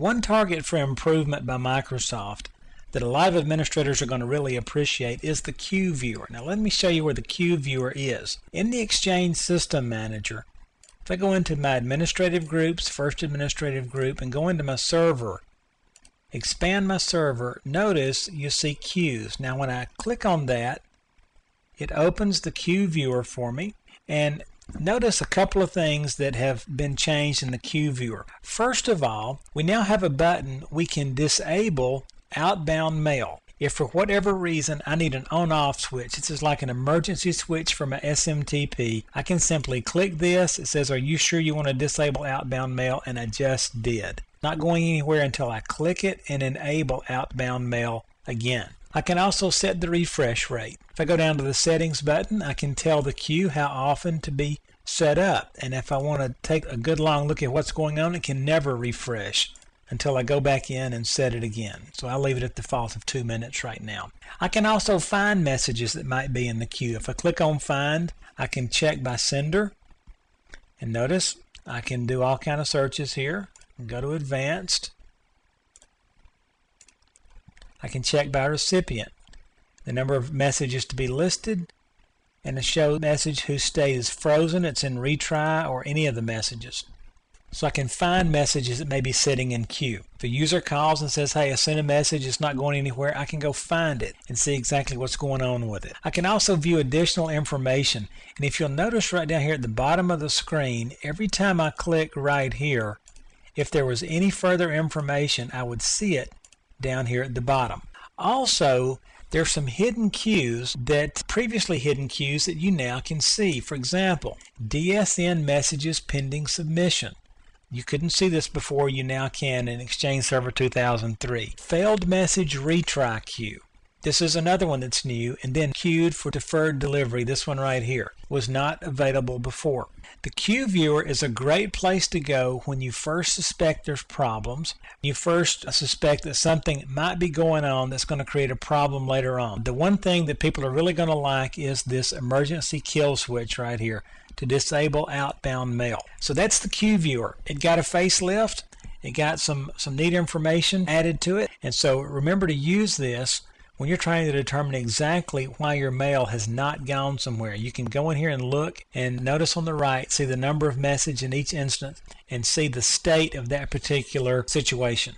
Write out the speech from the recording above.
One target for improvement by Microsoft that a lot of administrators are going to really appreciate is the Queue Viewer. Now let me show you where the Queue Viewer is. In the Exchange System Manager, if I go into my administrative groups, first administrative group, and go into my server, expand my server, notice you see queues. Now when I click on that, it opens the Queue Viewer for me, and notice a couple of things that have been changed in the Queue Viewer. First of all, we now have a button we can disable outbound mail. If for whatever reason I need an on-off switch, this is like an emergency switch for my SMTP, I can simply click this. It says, are you sure you want to disable outbound mail? And I just did. Not going anywhere until I click it and enable outbound mail again. I can also set the refresh rate. If I go down to the settings button, I can tell the queue how often to be set up. And if I want to take a good long look at what's going on, it can never refresh until I go back in and set it again. So I'll leave it at the default of 2 minutes right now. I can also find messages that might be in the queue. If I click on Find, I can check by sender. And notice I can do all kind of searches here. Go to Advanced. I can check by recipient, the number of messages to be listed, and to show message whose state is frozen, it's in retry, or any of the messages. So I can find messages that may be sitting in queue. If a user calls and says, hey, I sent a message, it's not going anywhere, I can go find it and see exactly what's going on with it. I can also view additional information. And if you'll notice right down here at the bottom of the screen, every time I click right here, if there was any further information, I would see it down here at the bottom. Also, there's some hidden queues previously hidden queues that you now can see. For example, DSN messages pending submission. You couldn't see this before, you now can in Exchange Server 2003. Failed message retry queue. This is another one that's new, and then queued for deferred delivery. This one right here was not available before. The Queue Viewer is a great place to go when you first suspect there's problems. You first suspect that something might be going on that's going to create a problem later on. The one thing that people are really going to like is this emergency kill switch right here to disable outbound mail. So that's the Queue Viewer. It got a facelift. It got some neat information added to it. And so remember to use this when you're trying to determine exactly why your mail has not gone somewhere. You can go in here and look and notice on the right, see the number of messages in each instance and see the state of that particular situation.